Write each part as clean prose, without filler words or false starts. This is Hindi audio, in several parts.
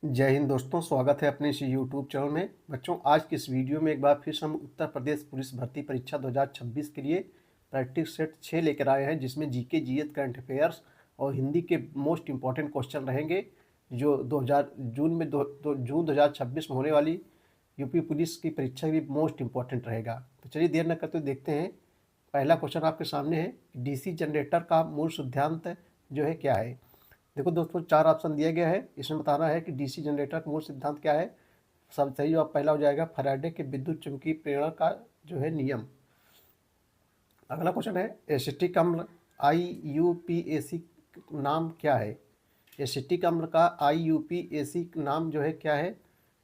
जय हिंद दोस्तों, स्वागत है अपने इस यूट्यूब चैनल में। बच्चों, आज की इस वीडियो में एक बार फिर से हम उत्तर प्रदेश पुलिस भर्ती परीक्षा 2026 के लिए प्रैक्टिस सेट 6 लेकर आए हैं, जिसमें जीके, जीएस, करंट अफेयर्स और हिंदी के मोस्ट इंपॉर्टेंट क्वेश्चन रहेंगे, जो 2000 जून 2026 में होने वाली यूपी पुलिस की परीक्षा भी मोस्ट इंपॉर्टेंट रहेगा। तो चलिए देर न करते देखते हैं। पहला क्वेश्चन आपके सामने है, डीसी जनरेटर का मूल सिद्धांत जो है क्या है। देखो दोस्तों, 4 ऑप्शन दिया गया है, इसमें बताना है कि डीसी जनरेटर का मूल सिद्धांत क्या है। सब सही जवाब पहला हो जाएगा, फैराडे के विद्युत चुंबकीय प्रेरण का जो है नियम। अगला क्वेश्चन है, एसिटिक अम्ल IUPAC नाम क्या है। एसिटिक अम्ल का IUPAC नाम जो है क्या है।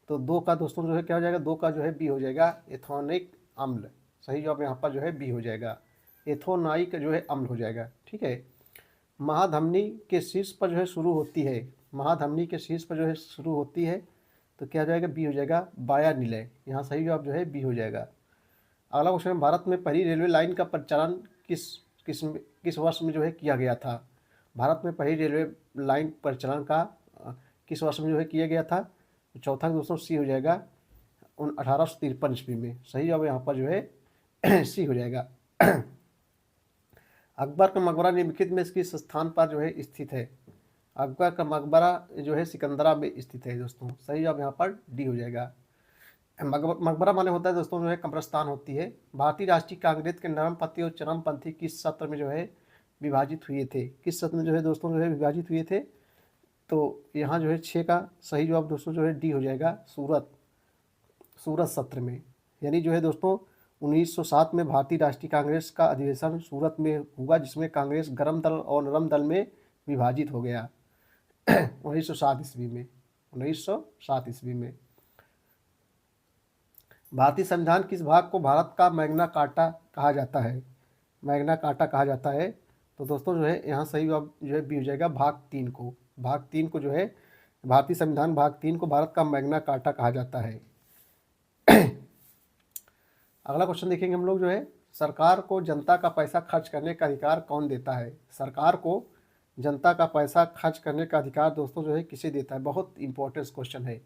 तो 2 का दोस्तों जो है क्या हो जाएगा, 2 का जो है बी हो जाएगा, एथोनिक अम्ल। सही जवाब यहाँ पर जो है बी हो जाएगा, एथोनाइक जो है अम्ल हो जाएगा। ठीक है। महाधमनी के शीर्ष पर जो है शुरू होती है, महाधमनी के शीर्ष पर जो है शुरू होती है, तो क्या हो जाएगा, बी हो जाएगा, वाया निलय। यहाँ सही जवाब जो है बी हो जाएगा। अगला क्वेश्चन है, भारत में पहली रेलवे लाइन का परिचालन किस किस किस वर्ष में जो है किया गया था। भारत में पहली रेलवे लाइन परिचालन का किस वर्ष में जो है किया गया था। तो चौथा दोस्तों सी हो जाएगा, 1853 ईस्वी में। सही जवाब यहाँ पर जो है सी हो जाएगा। अकबर का मकबरा निम्नलिखित में किस स्थान पर जो है स्थित है। अकबर का मकबरा जो है सिकंदरा में स्थित है दोस्तों। सही जवाब यहाँ पर डी हो जाएगा। मकबरा माने होता है दोस्तों जो है कब्रस्तान होती है। भारतीय राष्ट्रीय कांग्रेस के नरमपंथी और चरमपंथी किस सत्र में जो है विभाजित हुए थे। किस सत्र में जो है दोस्तों जो है विभाजित हुए थे। तो यहाँ जो है 6 का सही जवाब दोस्तों जो है डी हो जाएगा, सूरत सत्र में। यानी जो है दोस्तों 1907 में भारतीय राष्ट्रीय कांग्रेस का अधिवेशन सूरत में हुआ, जिसमें कांग्रेस गर्म दल और नरम दल में विभाजित हो गया 1907 ईस्वी में। 1907 ईस्वी में। भारतीय संविधान किस भाग को भारत का मैग्ना कार्टा कहा जाता है। मैग्ना कार्टा कहा जाता है। तो दोस्तों जो है यहाँ सही जवाब जो है बी हो जाएगा, भाग 3 को। भाग 3 को जो है भारतीय संविधान भाग 3 को भारत का मैग्ना कार्टा कहा जाता है। अगला क्वेश्चन देखेंगे हम लोग जो है, सरकार को जनता का पैसा खर्च करने का अधिकार कौन देता है। सरकार को जनता का पैसा खर्च करने का अधिकार दोस्तों जो है किसे देता है। बहुत इंपॉर्टेंट क्वेश्चन है।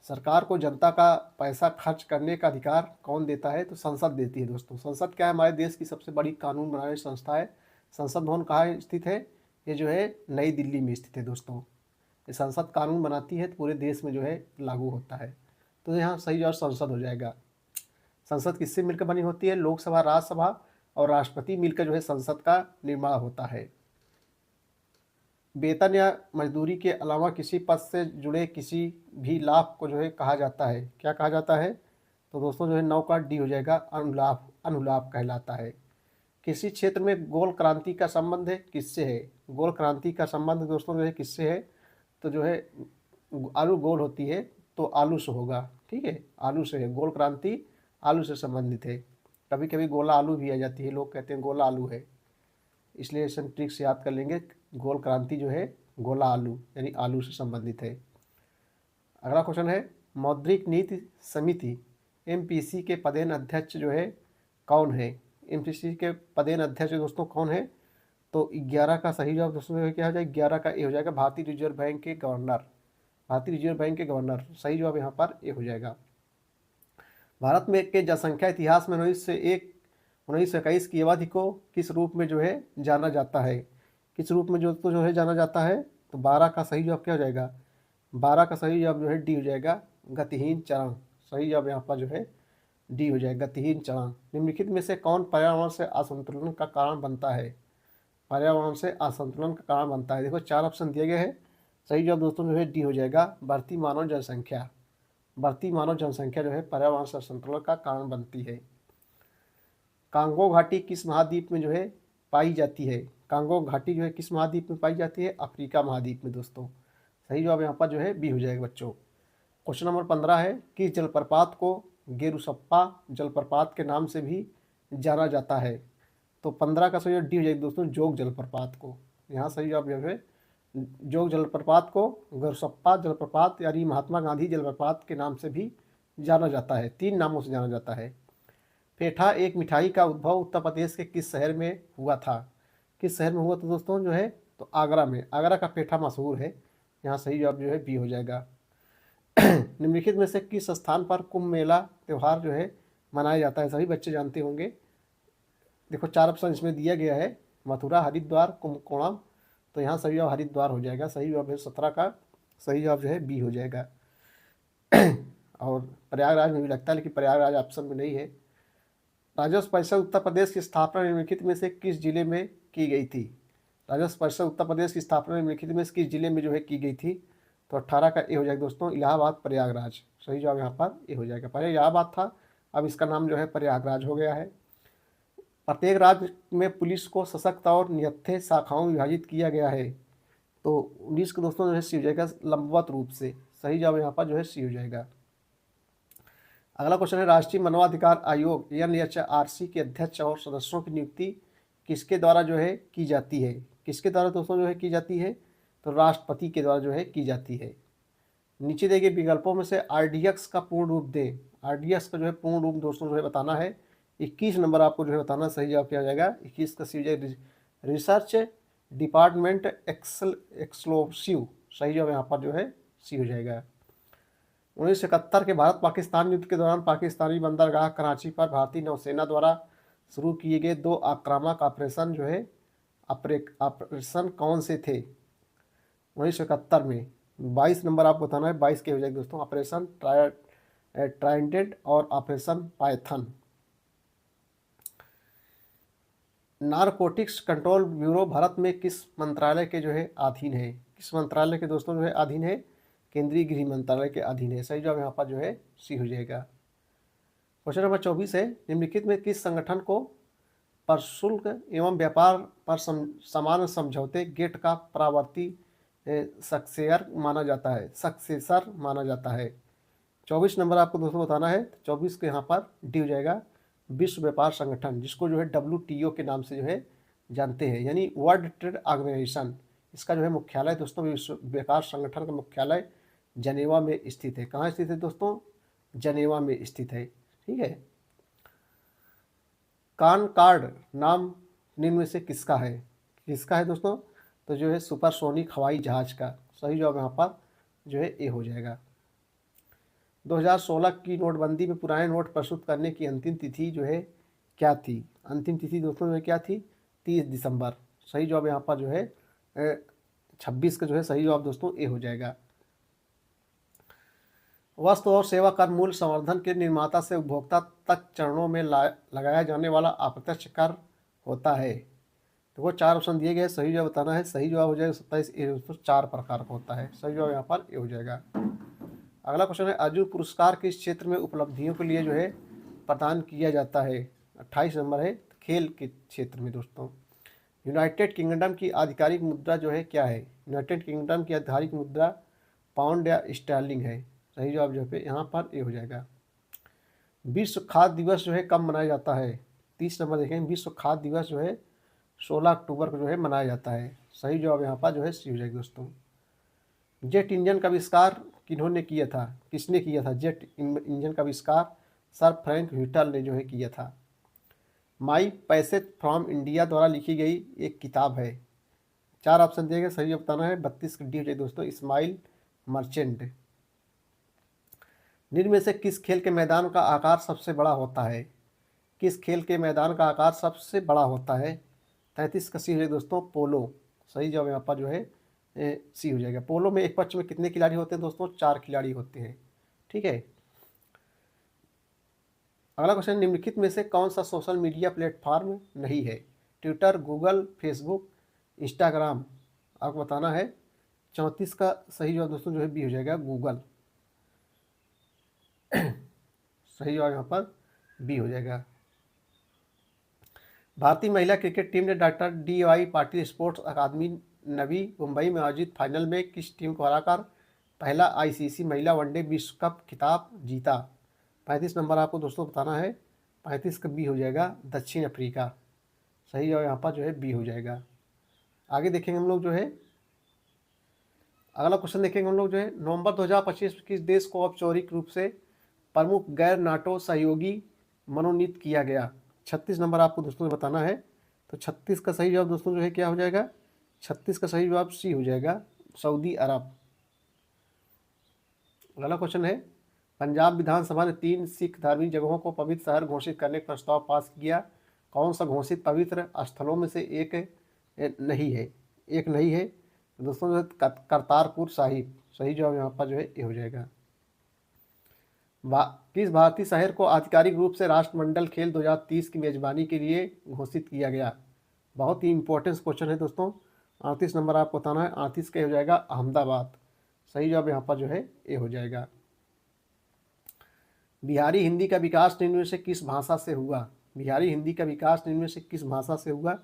सरकार को जनता का पैसा खर्च करने का अधिकार कौन देता है। तो संसद देती है दोस्तों। संसद क्या है, हमारे देश की सबसे बड़ी कानून बनाने संस्था है। संसद भवन कहाँ स्थित है, ये जो है नई दिल्ली में स्थित है दोस्तों। ये संसद कानून बनाती है तो पूरे देश में जो है लागू होता है। तो यहाँ सही जवाब संसद हो जाएगा। संसद किससे मिलकर बनी होती है, लोकसभा, राज्यसभा और राष्ट्रपति मिलकर जो है संसद का निर्माण होता है। वेतन या मजदूरी के अलावा किसी पद से जुड़े किसी भी लाभ को जो है कहा जाता है। क्या कहा जाता है। तो दोस्तों जो है 9 का डी हो जाएगा, अनुलाभ। अनुलाभ कहलाता है। किसी क्षेत्र में गोल क्रांति का संबंध है किससे है। गोल क्रांति का संबंध दोस्तों जो है किससे है। तो जो है आलू गोल होती है तो आलू से होगा। ठीक है, आलू से है गोल क्रांति, आलू से संबंधित है। कभी कभी गोला आलू भी आ जाती है, लोग कहते हैं गोला आलू है, इसलिए इसे ट्रिक से याद कर लेंगे। गोल क्रांति जो है गोला आलू यानी आलू से संबंधित है। अगला क्वेश्चन है, मौद्रिक नीति समिति MPC के पदेन अध्यक्ष जो है कौन है। MPC के पदेन अध्यक्ष दोस्तों कौन है। तो 11 का सही जवाब दोस्तों क्या हो जाएगा, 11 का ए हो जाएगा, भारतीय रिजर्व बैंक के गवर्नर। भारतीय रिजर्व बैंक के गवर्नर। सही जवाब यहाँ पर ए हो जाएगा। भारत में के जनसंख्या इतिहास में 1921 की अवधि को किस रूप में जो है जाना जाता है। किस रूप में जो है जाना जाता है। तो 12 का सही जवाब क्या हो जाएगा, 12 का सही जवाब जो है डी हो जाएगा, गतिहीन चरण। सही जवाब यहाँ पर जो है डी हो जाएगा, गतिहीन चरण। निम्नलिखित में से कौन पर्यावरण से असंतुलन का कारण बनता है। पर्यावरण से असंतुलन का कारण बनता है। देखो 4 ऑप्शन दिए गए हैं। सही जवाब दोस्तों जो है डी हो जाएगा, बढ़ती मानव जनसंख्या। बढ़ती मानव जनसंख्या जो है पर्यावरण से असंतुलन का कारण बनती है। कांगो घाटी किस महाद्वीप में जो है पाई जाती है। कांगो घाटी जो है किस महाद्वीप में पाई जाती है, अफ्रीका महाद्वीप में दोस्तों। सही जवाब यहाँ पर जो है बी हो जाएगा बच्चों। क्वेश्चन नंबर 15 है, किस जलप्रपात को गेरुसप्पा जलप्रपात के नाम से भी जाना जाता है। तो 15 का सही जवाब डी हो जाएगा दोस्तों, जोग जलप्रपात को। यहाँ सही जवाब जो है जोग जलप्रपात को गेरुसप्पा जलप्रपात यानी महात्मा गांधी जलप्रपात के नाम से भी जाना जाता है। 3 नामों से जाना जाता है। पेठा एक मिठाई का उद्भव उत्तर प्रदेश के किस शहर में हुआ था। किस शहर में हुआ था दोस्तों जो है, तो आगरा में। आगरा का पेठा मशहूर है। यहाँ सही जवाब जो है बी हो जाएगा। निम्नलिखित में से किस स्थान पर कुंभ मेला त्यौहार जो है मनाया जाता है? सभी बच्चे जानते होंगे। देखो 4 ऑप्शन इसमें दिया गया है, मथुरा, हरिद्वार, कुंभकोणम। तो यहाँ सही जवाब हरिद्वार हो जाएगा। सही जवाब है 17 का सही जवाब जो है बी हो जाएगा। और प्रयागराज में भी लगता है, लेकिन प्रयागराज ऑप्शन में नहीं है। राजस्व परिषद उत्तर प्रदेश की स्थापना निम्नलिखित में से किस जिले में की गई थी? राजस्व परिषद उत्तर प्रदेश की स्थापना निम्नलिखित में से किस जिले में जो है की गई थी? तो 18 का ए हो जाएगा दोस्तों, इलाहाबाद, प्रयागराज। सही जवाब यहाँ पर ए हो जाएगा। पहले इलाहाबाद था, अब इसका नाम जो है प्रयागराज हो गया है। प्रत्येक राज्य में पुलिस को सशक्त और निहत्थे शाखाओं में विभाजित किया गया है। तो 19 को दोस्तों जो है सी हो जाएगा लंबवत रूप से। सही जवाब यहाँ पर जो है सी हो जाएगा। अगला क्वेश्चन है, राष्ट्रीय मानवाधिकार आयोग NHRC के अध्यक्ष और सदस्यों की नियुक्ति किसके द्वारा जो है की जाती है? किसके द्वारा दोस्तों जो है की जाती है? तो राष्ट्रपति के द्वारा जो है की जाती है। नीचे दिए गए विकल्पों में से RDX का पूर्ण रूप दें। RDX का जो है पूर्ण रूप दोस्तों जो है बताना है। 21 नंबर आपको जो है बताना। सही जवाब क्या हो जाएगा? 21 का सी हो जाएगा रिसर्च डिपार्टमेंट एक्सक्लूसिव। सही जवाब यहाँ पर जो है सी हो जाएगा। 1971 के भारत पाकिस्तान युद्ध के दौरान पाकिस्तानी बंदरगाह कराची पर भारतीय नौसेना द्वारा शुरू किए गए 2 आक्रामक ऑपरेशन जो है ऑपरेशन कौन से थे? 1971 में 22 नंबर आपको बताना है। 22 के हो जाएगा दोस्तों, ऑपरेशन ट्राइडेंट और operation Python. Narcotics control bureau Bharat में किस मंत्रालय के जो है अधीन है? किस मंत्रालय के दोस्तों जो है अधीन है? केंद्रीय गृह मंत्रालय के अधीन है। सही जवाब यहाँ पर जो है सी हो जाएगा। क्वेश्चन नंबर 24 है, निम्नलिखित में किस संगठन को प्रशुल्क एवं व्यापार पर समान समझौते गेट का प्रावर्ती सक्सेसर माना जाता है? सक्सेसर माना जाता है। 24 नंबर आपको दोस्तों बताना है। 24 के यहाँ पर डी हो जाएगा, विश्व व्यापार संगठन, जिसको जो है WTO के नाम से जो है जानते हैं, यानी वर्ल्ड ट्रेड ऑर्गेनाइजेशन। इसका जो है मुख्यालय दोस्तों, विश्व व्यापार संगठन का मुख्यालय जनेवा में स्थित है। कहाँ स्थित है दोस्तों? जनेवा में स्थित है। ठीक है। कॉनकॉर्ड नाम निम्न में से किसका है? किसका है दोस्तों? तो जो है सुपरसोनिक हवाई जहाज का। सही जवाब यहाँ पर जो है ए हो जाएगा। 2016 की नोटबंदी में पुराने नोट प्रस्तुत करने की अंतिम तिथि जो है क्या थी? अंतिम तिथि दोस्तों जो है क्या थी? 30 दिसंबर। सही जवाब यहाँ पर जो है 26 का जो है सही जवाब दोस्तों ए हो जाएगा। वस्तु और सेवा कर मूल्य संवर्धन के निर्माता से उपभोक्ता तक चरणों में लगाया जाने वाला अप्रत्यक्ष कर होता है। तो वो 4 ऑप्शन दिए गए, सही जवाब बताना है। सही जवाब हो जाएगा 27 ए दोस्तों, 4 प्रकार का होता है। सही जवाब यहाँ पर ए हो जाएगा। अगला क्वेश्चन है, अर्जुन पुरस्कार किस क्षेत्र में उपलब्धियों के लिए जो है प्रदान किया जाता है? 28 नंबर है, खेल के क्षेत्र में दोस्तों। यूनाइटेड किंगडम की आधिकारिक मुद्रा जो है क्या है? यूनाइटेड किंगडम की आधिकारिक मुद्रा पाउंड या स्टर्लिंग है। सही जवाब जो है यहाँ पर ए हो जाएगा। विश्व खाद्य दिवस जो है कब मनाया जाता है? 30 नंबर देखें, विश्व खाद्य दिवस जो है 16 अक्टूबर को जो है मनाया जाता है। सही जवाब यहाँ पर जो है सी हो जाएगा दोस्तों। जेट इंजन का आविष्कार किन्होंने किया था? किसने किया था जेट इंजन का आविष्कार? सर फ्रैंक व्हिटल ने जो है किया था। माई पैसेज फ्रॉम इंडिया द्वारा लिखी गई एक किताब है। 4 ऑप्शन दिए गए, सही बताना है। 32 का डी हो जाए दोस्तों, इस्माइल मर्चेंट। निम्न में से किस खेल के मैदान का आकार सबसे बड़ा होता है? किस खेल के मैदान का आकार सबसे बड़ा होता है? 33 का सी हो जाएगा दोस्तों, पोलो। सही जवाब यहाँ पर जो है सी हो जाएगा। पोलो में एक पक्ष में कितने खिलाड़ी होते हैं दोस्तों? 4 खिलाड़ी होते हैं। ठीक है। अगला क्वेश्चन, निम्नलिखित में से कौन सा सोशल मीडिया प्लेटफॉर्म नहीं है? Twitter, Google, Facebook, Instagram. आपको बताना है। 34 का सही जवाब दोस्तों जो है बी हो जाएगा, गूगल। सही जवाब यहाँ पर बी हो जाएगा। भारतीय महिला क्रिकेट टीम ने doctor DY Patil sports academy Navi Mumbai में आयोजित फाइनल में किस टीम को हराकर पहला ICC महिला वनडे विश्व कप खिताब जीता? 35 नंबर आपको दोस्तों बताना है। 35 का बी हो जाएगा, दक्षिण अफ्रीका। सही जवाब यहाँ पर जो है बी हो जाएगा। आगे देखेंगे हम लोग जो है, अगला क्वेश्चन देखेंगे हम लोग जो है, नवंबर 2025 में किस देश को औपचारिक रूप से प्रमुख गैर नाटो सहयोगी मनोनीत किया गया? 36 नंबर आपको दोस्तों बताना है। तो 36 का सही जवाब दोस्तों जो है क्या हो जाएगा? 36 का सही जवाब सी हो जाएगा, सऊदी अरब। अगला क्वेश्चन है, पंजाब विधानसभा ने 3 सिख धार्मिक जगहों को पवित्र शहर घोषित करने का प्रस्ताव पास किया। कौन सा घोषित पवित्र स्थलों में से एक नहीं है? एक नहीं है तो दोस्तों जो है करतारपुर साहिब। सही जवाब यहाँ पर जो है ये हो जाएगा। किस भारतीय शहर को आधिकारिक रूप से राष्ट्रमंडल खेल 2030 की मेजबानी के लिए घोषित किया गया? बहुत ही इंपॉर्टेंट क्वेश्चन है दोस्तों। 38 नंबर आपको बताना है। 38 का हो जाएगा अहमदाबाद। सही जवाब यहाँ पर जो है ये हो जाएगा। बिहारी हिंदी का विकास निम्न में से किस भाषा से हुआ? बिहारी हिंदी का विकास निम्न में से किस भाषा से हुआ?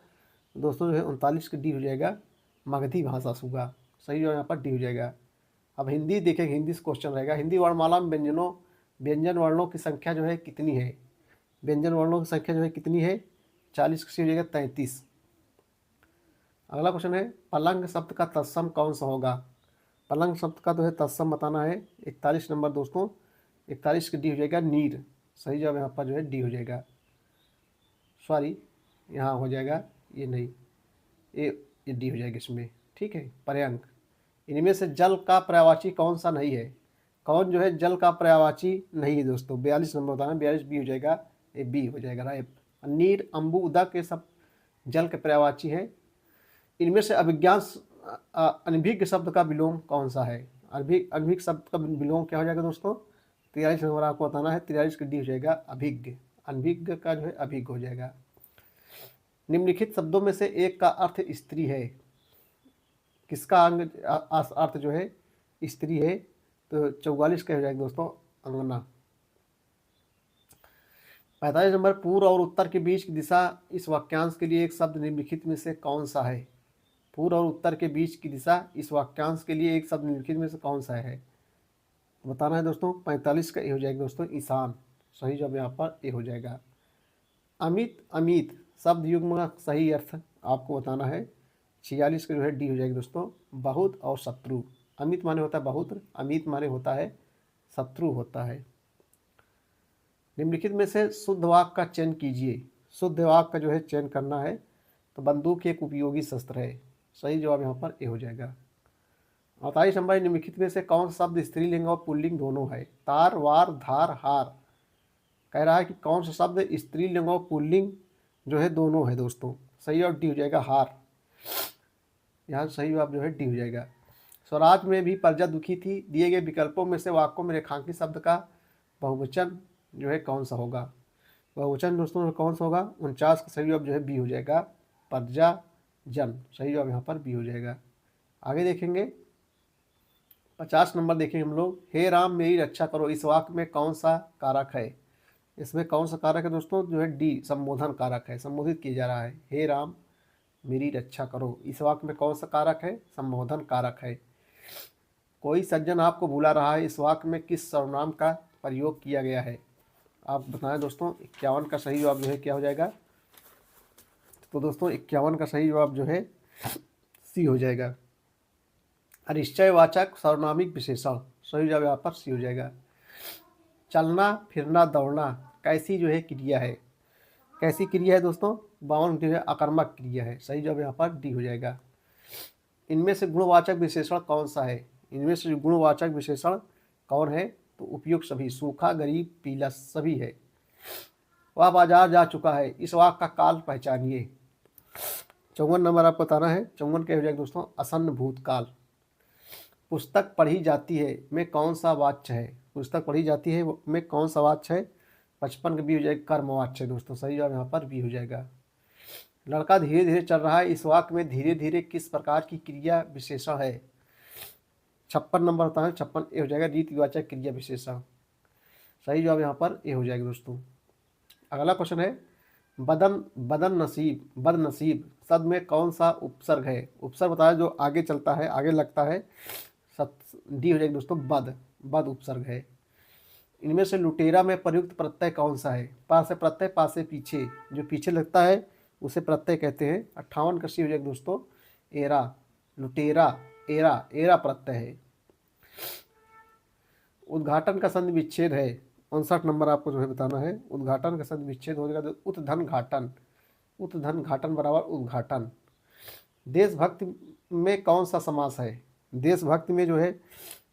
दोस्तों जो है 39 का डी हो जाएगा, मगधी भाषा से हुआ। सही जवाब यहाँ पर डी हो जाएगा। अब हिंदी देखेंगे, हिंदी से क्वेश्चन रहेगा। हिंदी वर्णमाला में व्यंजन वर्णों की संख्या जो है कितनी है? व्यंजन वर्णों की संख्या जो है कितनी है? 40 से हो जाएगा 33। अगला क्वेश्चन है, पलंग शब्द का तत्सम कौन सा होगा? पलंग शब्द का जो है तत्सम बताना है। 41 नंबर दोस्तों, 41 का डी हो जाएगा नीर। सही जवाब यहाँ पर जो है डी हो जाएगा। सॉरी, यहाँ हो जाएगा ये नहीं, ये डी हो जाएगा इसमें। ठीक है, पर्यंक। इनमें से जल का पर्यायवाची कौन सा नहीं है? कौन जो है जल का पर्यायवाची नहीं है दोस्तों? 42 नंबर बताना। 42 बी हो जाएगा, ये बी हो जाएगा राइट। नीर, अम्बु, उदक के सब जल के पर्यायवाची है। इनमें से अनभिज्ञ शब्द का विलोम कौन सा है? अनभिज्ञ शब्द का विलोम क्या हो जाएगा दोस्तों? 43 नंबर आपको बताना है। 43 का डी हो जाएगा अभिज्ञ। अनभिज्ञ का जो है अभिज्ञ हो जाएगा। निम्नलिखित शब्दों में से एक का अर्थ स्त्री है। किसका अर्थ जो है स्त्री है? तो 44 का हो जाएगा दोस्तों अंगना। 45 नंबर, पूर्व और उत्तर के बीच की दिशा इस वाक्यांश के लिए एक शब्द निम्नलिखित में से कौन सा है? पूर्व और उत्तर के बीच की दिशा इस वाक्यांश के लिए एक शब्द निम्नलिखित में से कौन सा है? बताना है दोस्तों। 45 का ये हो जाएगा दोस्तों ईशान। सही जवाब यहाँ पर ये हो जाएगा। अमित अमित शब्द युग्म का सही अर्थ आपको बताना है। 46 का जो है डी हो जाएगा दोस्तों बहुत और शत्रु। अमित माने होता है बहुत, अमित माने होता है शत्रु होता है। निम्नलिखित में से शुद्ध वाक्य का चयन कीजिए। शुद्ध वाक्य का जो है चयन करना है। तो बंदूक एक उपयोगी शस्त्र है। सही जवाब यहाँ पर ए हो जाएगा। 28 नंबर, निम्नलिखित में से कौन सा शब्द स्त्रीलिंग और पुल्लिंग दोनों है? तार, वार, धार, हार। कह रहा है कि कौन सा शब्द स्त्रीलिंग और पुल्लिंग जो है दोनों है दोस्तों। सही और डी हो जाएगा हार। यहाँ सही जवाब जो है डी हो जाएगा। स्वराज में भी प्रजा दुखी थी। दिए गए विकल्पों में से वाक्यों में रेखांकित शब्द का बहुवचन जो है कौन सा होगा? बहुवचन दोस्तों कौन सा होगा? 49 का सही जवाब जो है बी हो जाएगा प्रजा जन। सही जवाब यहाँ पर बी हो जाएगा। आगे देखेंगे 50 नंबर देखेंगे हम लोग। हे राम मेरी रक्षा करो, इस वाक्य में कौन सा कारक है? इसमें कौन सा कारक है दोस्तों? जो है डी संबोधन कारक है। संबोधित किया जा रहा है हे राम मेरी रक्षा करो। इस वाक्य में कौन सा कारक है? संबोधन कारक है। कोई सज्जन आपको बुला रहा है, इस वाक्य में किस सर्वनाम का प्रयोग किया गया है? आप बताएं दोस्तों। 51 का सही जवाब जो है क्या हो जाएगा? तो दोस्तों 51 का सही जवाब जो है सी हो जाएगा। अनिश्चयवाचक सर्वनामिक विशेषण। सही जवाब यहाँ पर सी हो जाएगा। चलना, फिरना, दौड़ना कैसी जो है क्रिया है? कैसी क्रिया है दोस्तों? 52 जो है अकर्मक क्रिया है। सही जवाब यहाँ पर डी हो जाएगा। इनमें से गुणवाचक विशेषण कौन सा है? इनमें से गुणवाचक विशेषण कौन है? तो उपयुक्त सभी, सूखा, गरीब, पीला सभी है। वह बाजार जा चुका है, इस वाक्य का काल पहचानिए। 54 नंबर आपको बताना है। 54 क्या हो जाएगा दोस्तों? असन्न भूतकाल। पुस्तक पढ़ी जाती है में कौन सा वाच्य है? पुस्तक पढ़ी जाती है में कौन सा वाच्य है? 55 का बी हो जाएगा कर्मवाच्य दोस्तों। सही जवाब यहाँ पर बी हो जाएगा। लड़का धीरे धीरे चल रहा है, इस वाक्य में धीरे धीरे किस प्रकार की क्रिया विशेषण है? 56 नंबर होता है। 56 ए हो जाएगा रीतिवाचक क्रिया विशेषण। सही जवाब यहाँ पर ए हो जाएगा दोस्तों। अगला क्वेश्चन है बदनसीब शब्द में कौन सा उपसर्ग है? उपसर्ग बताया जो आगे चलता है, आगे लगता है। डी हो जाएगा दोस्तों बद उपसर्ग है। इनमें से लुटेरा में प्रयुक्त प्रत्यय कौन सा है? पास से प्रत्यय, पास से पीछे, जो पीछे लगता है उसे प्रत्यय कहते हैं। 58 का सी हो जाएगा दोस्तों एरा। लुटेरा एरा प्रत्यय है। उद्घाटन का संधि विच्छेद है। 59 नंबर आपको जो है बताना है। उद्घाटन का संधि विच्छेद हो जाएगा तो उत्धन घाटन बराबर उद्घाटन। देशभक्ति में कौन सा समास है? देशभक्ति में जो है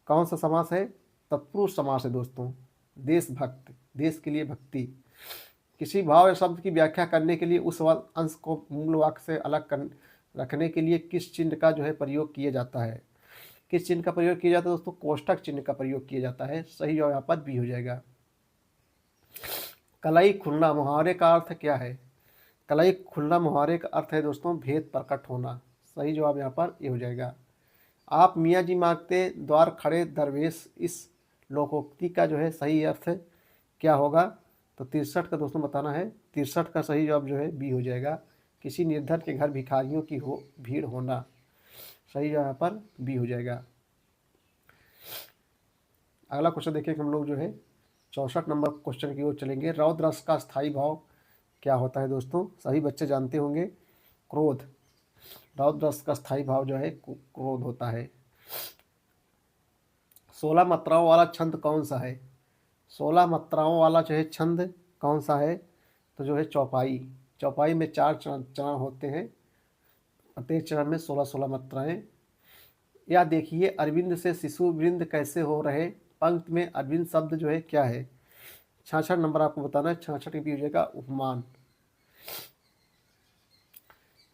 कौन सा समास है? तत्पुरुष समास है दोस्तों। देशभक्त, देश के लिए भक्ति। किसी भाव या शब्द की व्याख्या करने के लिए उस अंश को मूल वाक्य से अलग कर रखने के लिए किस चिन्ह का जो है प्रयोग किया जाता है? किस चिन्ह का प्रयोग किया जाता है दोस्तों? कोष्ठक चिन्ह का प्रयोग किया जाता है। सही जवाब यहाँ पर बी हो जाएगा। कलाई खुलना मुहावरे का अर्थ क्या है? कलाई खुलना मुहावरे का अर्थ है दोस्तों भेद प्रकट होना। सही जवाब यहाँ पर ये हो जाएगा। आप मियाँ जी मांगते द्वार खड़े दरवेश, इस लोकोक्ति का जो है सही अर्थ क्या होगा? तो 63 का दोस्तों बताना है। 63 का सही जवाब जो है बी हो जाएगा। किसी निर्धन के घर भिखारियों की भीड़ होना। सही जवाब यहाँ पर बी हो जाएगा। अगला क्वेश्चन देखिए हम लोग जो है 64 नंबर क्वेश्चन की ओर चलेंगे। रौद्र रस का स्थायी भाव क्या होता है दोस्तों? सभी बच्चे जानते होंगे, क्रोध। रौद्र रस का स्थायी भाव जो है क्रोध होता है। 16 मात्राओं वाला छंद कौन सा है? 16 मात्राओं वाला जो है छंद कौन सा है? तो जो है चौपाई। चौपाई में 4 चरण होते हैं, प्रत्येक चरण में 16-16 मात्राएं। या देखिए, अरविंद से शिशु वृंद कैसे हो रहे, पंक्ति में अरविंद शब्द जो है क्या है? 66 नंबर आपको बताना है। 66 की भी हो जाएगा उपमान।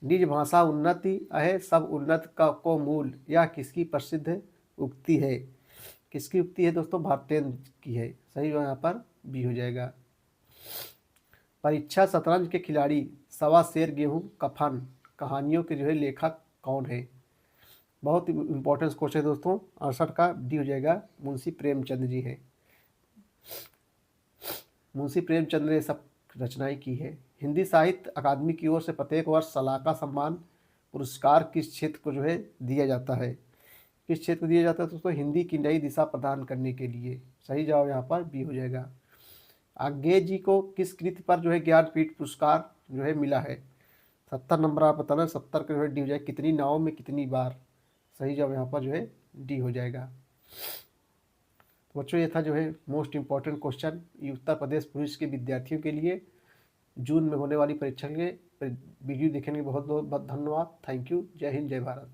निज भाषा उन्नति अहे सब उन्नत का को मूल, यह किसकी प्रसिद्ध उक्ति है? किसकी उक्ति है दोस्तों? भारतेंद्र की है। सही जो यहाँ पर बी हो जाएगा। परीक्षा शतरंज के खिलाड़ी, सवा शेर गेहूं कफन कहानियों के जो है लेखक कौन है? बहुत इंपॉर्टेंट क्वेश्चन है दोस्तों। 68 का डी हो जाएगा। मुंशी प्रेमचंद जी है। मुंशी प्रेमचंद ने सब रचनाएं की है। हिंदी साहित्य अकादमी की ओर से प्रत्येक वर्ष सलाका सम्मान पुरस्कार किस क्षेत्र को जो है दिया जाता है? किस क्षेत्र को दिया जाता है दोस्तों? हिंदी की नई दिशा प्रदान करने के लिए। सही जवाब यहाँ पर बी हो जाएगा। आगे जी को किस कृति पर जो है ज्ञानपीठ पुरस्कार जो है मिला है? 70 नंबर आप बताना। 70 का जो है डी हो जाएगा। कितनी नाव में कितनी बार। सही जवाब यहाँ पर जो है डी हो जाएगा। तो बच्चों ये था जो है most important question Uttar Pradesh police के विद्यार्थियों के लिए जून में होने वाली परीक्षा के वीडियो देखने के बहुत बहुत धन्यवाद। Thank you. जय हिंद, जय भारत।